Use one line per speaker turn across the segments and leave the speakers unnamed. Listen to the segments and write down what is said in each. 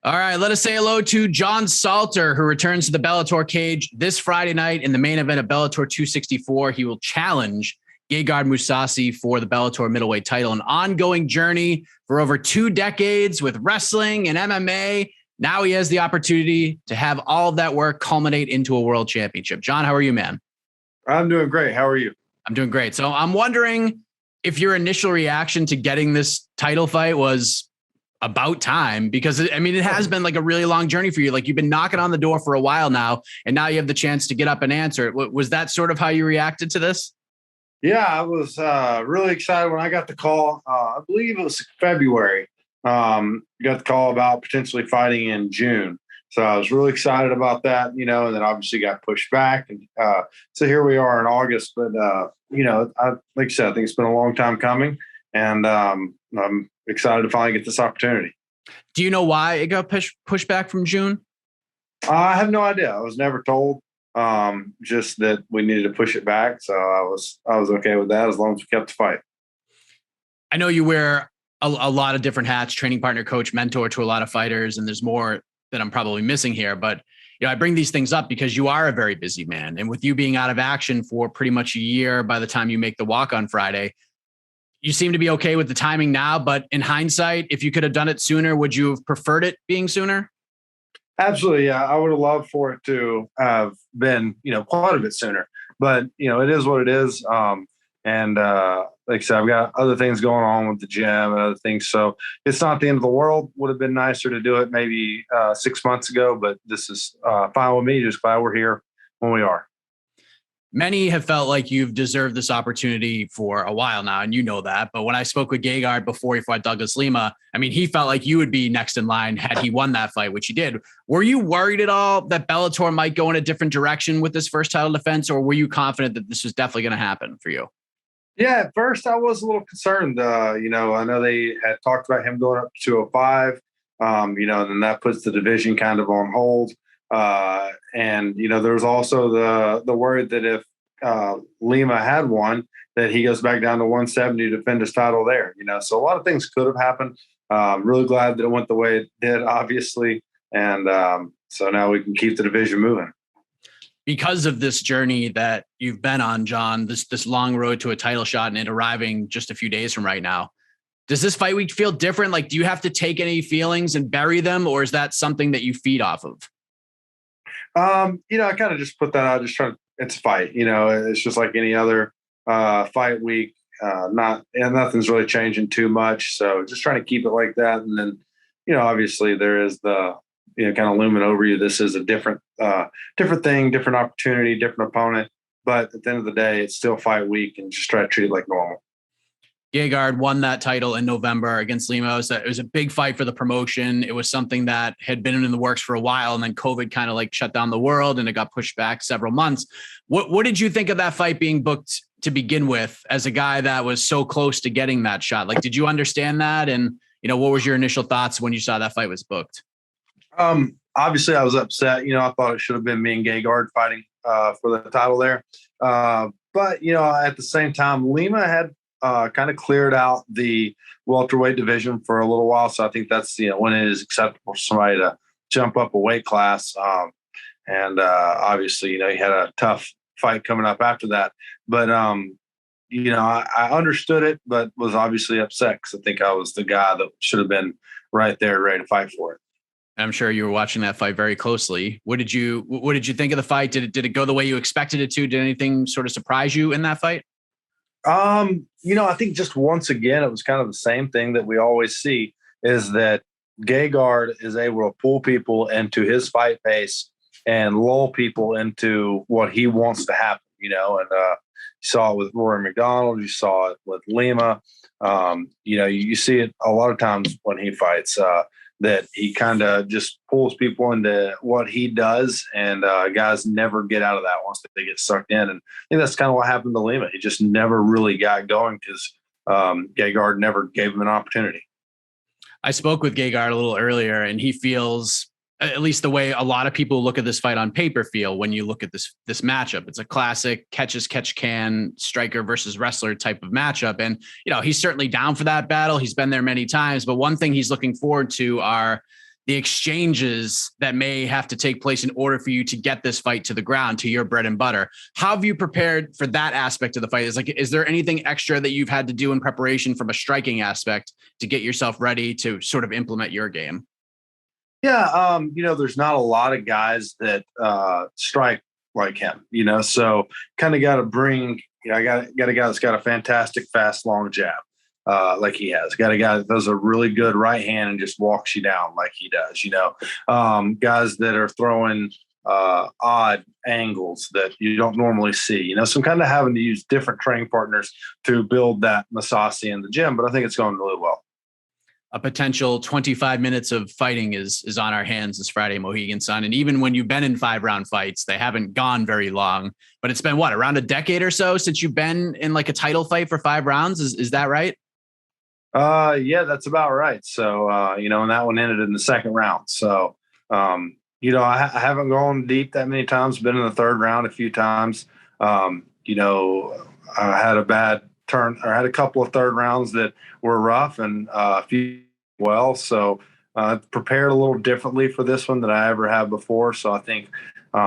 All right, let us say hello to John Salter, who returns to the Bellator cage this Friday night in the main event of Bellator 264. He will challenge Gegard Mousasi for the Bellator middleweight title, an ongoing journey for over 2 decades with wrestling and MMA. Now he has the opportunity to have all of that work culminate into a world championship. John, how are you, man?
I'm doing great. How are you?
I'm doing great. So I'm wondering if your initial reaction to getting this title fight was about time, because I mean, it has been like a really long journey for you. Like, you've been knocking on the door for a while now, and now you have the chance to get up and answer it. Was that sort of how you reacted to this?
Yeah, I was really excited when I got the call. I believe it was February. Got the call about potentially fighting in June. So I was really excited about that, and then obviously got pushed back. And so here we are in August. But, like I said, I think it's been a long time coming, and I'm excited to finally get this opportunity.
Do you know why it got pushed back from June?
I have no idea. I was never told. Just that we needed to push it back. So I was okay with that as long as we kept the fight.
I know you wear a lot of different hats: training partner, coach, mentor to a lot of fighters. And there's more that I'm probably missing here, but I bring these things up because you are a very busy man. And with you being out of action for pretty much a year, by the time you make the walk on Friday, you seem to be okay with the timing now, but in hindsight, if you could have done it sooner, would you have preferred it being sooner?
Absolutely. Yeah. I would have loved for it to have been, quite a bit sooner, but it is what it is. Like I said, I've got other things going on with the gym and other things. So it's not the end of the world. Would have been nicer to do it maybe 6 months ago, but this is fine with me. Just glad we're here when we are.
Many have felt like you've deserved this opportunity for a while now, and you know that. But when I spoke with Gegard before he fought Douglas Lima, I mean, he felt like you would be next in line had he won that fight, which he did. Were you worried at all that Bellator might go in a different direction with this first title defense, or were you confident that this was definitely going to happen for you?
Yeah, at first I was a little concerned. I know they had talked about him going up to 205, and then that puts the division kind of on hold. There was also the worry that if Lima had won, that he goes back down to 170 to defend his title there. So a lot of things could have happened. Really glad that it went the way it did, obviously. And so now we can keep the division moving.
Because of this journey that you've been on, John, this long road to a title shot and it arriving just a few days from right now, does this fight week feel different? Like, do you have to take any feelings and bury them, or is that something that you feed off of?
I kind of just put that out, just trying to, it's a fight, it's just like any other fight week. Nothing's really changing too much. So just trying to keep it like that. And then, obviously there is the, kind of looming over you. This is a different thing, different opportunity, different opponent. But at the end of the day, it's still fight week, and just try to treat it like normal.
Gegard won that title in November against Lima. It was a big fight for the promotion. It was something that had been in the works for a while, and then COVID kind of like shut down the world, and it got pushed back several months. What did you think of that fight being booked to begin with, as a guy that was so close to getting that shot? Like, did you understand that? And, what was your initial thoughts when you saw that fight was booked?
Obviously I was upset. I thought it should have been me and Gegard fighting for the title there. But at the same time, Lima had kind of cleared out the welterweight division for a little while. So I think that's, when it is acceptable for somebody to jump up a weight class. Obviously, he had a tough fight coming up after that. But, I understood it, but was obviously upset because I think I was the guy that should have been right there ready to fight for it.
I'm sure you were watching that fight very closely. What did you think of the fight? Did it go the way you expected it to? Did anything sort of surprise you in that fight?
I think just once again, it was kind of the same thing that we always see, is that Gegard is able to pull people into his fight pace and lull people into what he wants to happen, and you saw it with Rory McDonald, you saw it with Lima. You see it a lot of times when he fights, that he kind of just pulls people into what he does, and guys never get out of that once they get sucked in. And I think that's kind of what happened to Lima. He just never really got going because Gegard never gave him an opportunity.
I spoke with Gegard a little earlier, and he feels, at least the way a lot of people look at this fight on paper feel when you look at this matchup. It's a classic catch-as-catch-can striker versus wrestler type of matchup. And, he's certainly down for that battle. He's been there many times, but one thing he's looking forward to are the exchanges that may have to take place in order for you to get this fight to the ground, to your bread and butter. How have you prepared for that aspect of the fight? Is there anything extra that you've had to do in preparation from a striking aspect to get yourself ready to sort of implement your game?
Yeah, there's not a lot of guys that strike like him, so kind of got to bring, I got a guy that's got a fantastic fast, long jab, like he has. Got a guy that does a really good right hand and just walks you down like he does, guys that are throwing odd angles that you don't normally see, so I'm kind of having to use different training partners to build that Mousasi in the gym, but I think it's going really well.
A potential 25 minutes of fighting is on our hands this Friday, Mohegan Sun. And even when you've been in 5-round fights, they haven't gone very long, but it's been around a decade or so since you've been in like a title fight for 5 rounds. Is that right?
Yeah, that's about right. So, and that one ended in the second round. So, I haven't gone deep that many times, been in the third round a few times. I had a bad turn, or had a couple of third rounds that were rough, and a few well. So prepared a little differently for this one than I ever have before. So I think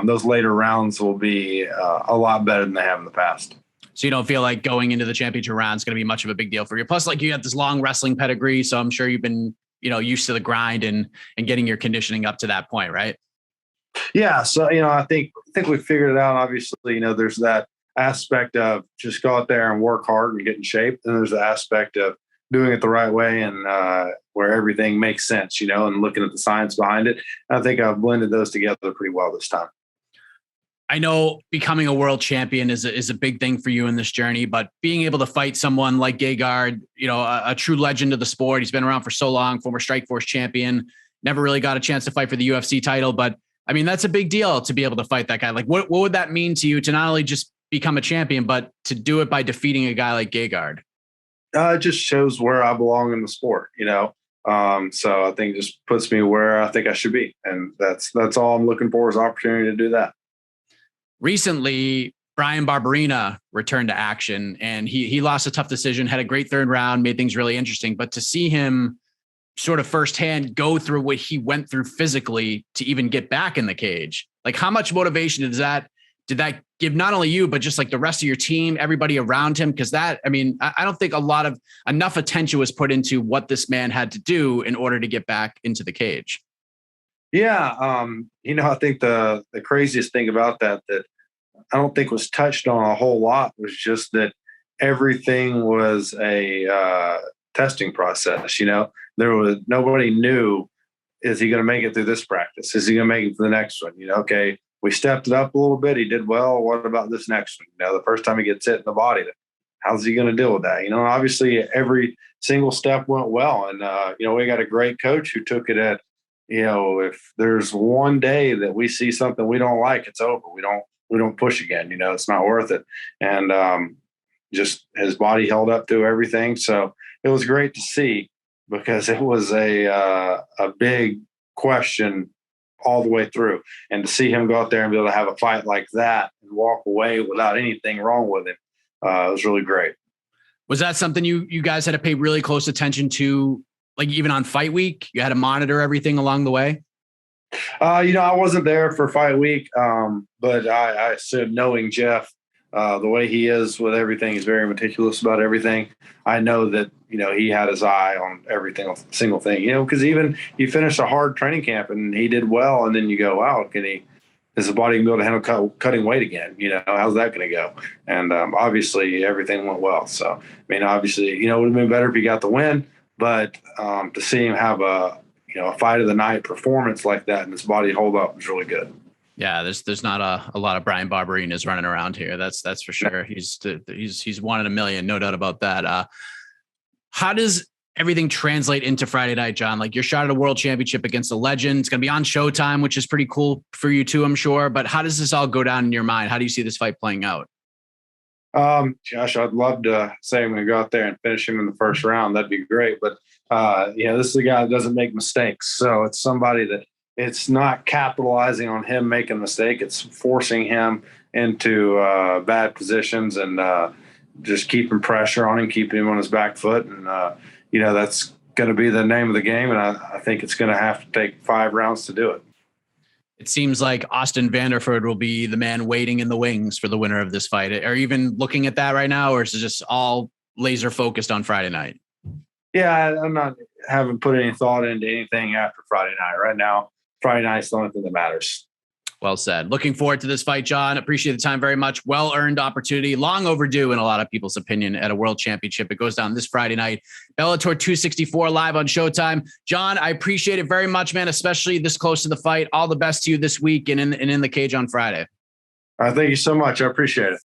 those later rounds will be a lot better than they have in the past.
So you don't feel like going into the championship round is going to be much of a big deal for you. Plus, like, you have this long wrestling pedigree, so I'm sure you've been, used to the grind and getting your conditioning up to that point, right?
Yeah. So, I think we figured it out. Obviously, there's that aspect of just go out there and work hard and get in shape. And there's the aspect of doing it the right way and where everything makes sense, and looking at the science behind it. And I think I've blended those together pretty well this time.
I know becoming a world champion is a big thing for you in this journey, but being able to fight someone like Gegard, a true legend of the sport, he's been around for so long, former Strikeforce champion, never really got a chance to fight for the UFC title, but I mean, that's a big deal to be able to fight that guy. Like, what would that mean to you to not only just become a champion, but to do it by defeating a guy like Gegard?
It just shows where I belong in the sport, so I think it just puts me where I think I should be. And that's all I'm looking for, is an opportunity to do that.
Recently, Bryan Barberena returned to action, and he lost a tough decision, had a great third round, made things really interesting. But to see him sort of firsthand go through what he went through physically to even get back in the cage, like, how much motivation did that give not only you, but just like the rest of your team, everybody around him? Because I don't think enough attention was put into what this man had to do in order to get back into the cage.
Yeah. I think the craziest thing about that I don't think was touched on a whole lot was just that everything was a testing process. There was nobody knew, is he going to make it through this practice? Is he going to make it to the next one? Okay, we stepped it up a little bit. He did well. What about this next one? The first time he gets hit in the body, how's he going to deal with that? Obviously every single step went well. And, we got a great coach who took it at, if there's one day that we see something we don't like, it's over. We don't push again. It's not worth it. And just his body held up through everything. So it was great to see, because it was a big question all the way through. And to see him go out there and be able to have a fight like that and walk away without anything wrong with him, it was really great.
Was that something you guys had to pay really close attention to, like even on fight week? You had to monitor everything along the way?
I wasn't there for fight week, but I said, knowing Jeff, the way he is with everything, he's very meticulous about everything. I know that, he had his eye on every single thing, because even you finish a hard training camp and he did well, and then you go, wow, is the body going to be able to handle cutting weight again? How's that going to go? And obviously everything went well. So, obviously, it would have been better if he got the win, but to see him have a fight of the night performance like that and his body hold up was really good.
Yeah, there's not a lot of Bryan Barberenas running around here. That's for sure. He's one in a million, no doubt about that. How does everything translate into Friday night, John? Like, you're shot at a world championship against a legend. It's going to be on Showtime, which is pretty cool for you too, I'm sure. But how does this all go down in your mind? How do you see this fight playing out?
Josh, I'd love to say I'm going to go out there and finish him in the first round. That'd be great. But this is a guy that doesn't make mistakes. So it's somebody that, it's not capitalizing on him making a mistake. It's forcing him into bad positions and just keeping pressure on him, keeping him on his back foot. And, that's going to be the name of the game, and I think it's going to have to take 5 rounds to do it.
It seems like Austin Vanderford will be the man waiting in the wings for the winner of this fight. Are you even looking at that right now, or is it just all laser focused on Friday night?
Yeah, haven't put any thought into anything after Friday night. Right now, Friday night's the only thing that matters.
Well said. Looking forward to this fight, John. Appreciate the time very much. Well-earned opportunity, long overdue in a lot of people's opinion at a world championship. It goes down this Friday night. Bellator 264 live on Showtime. John, I appreciate it very much, man, especially this close to the fight. All the best to you this week and in the cage on Friday.
All right, thank you so much. I appreciate it.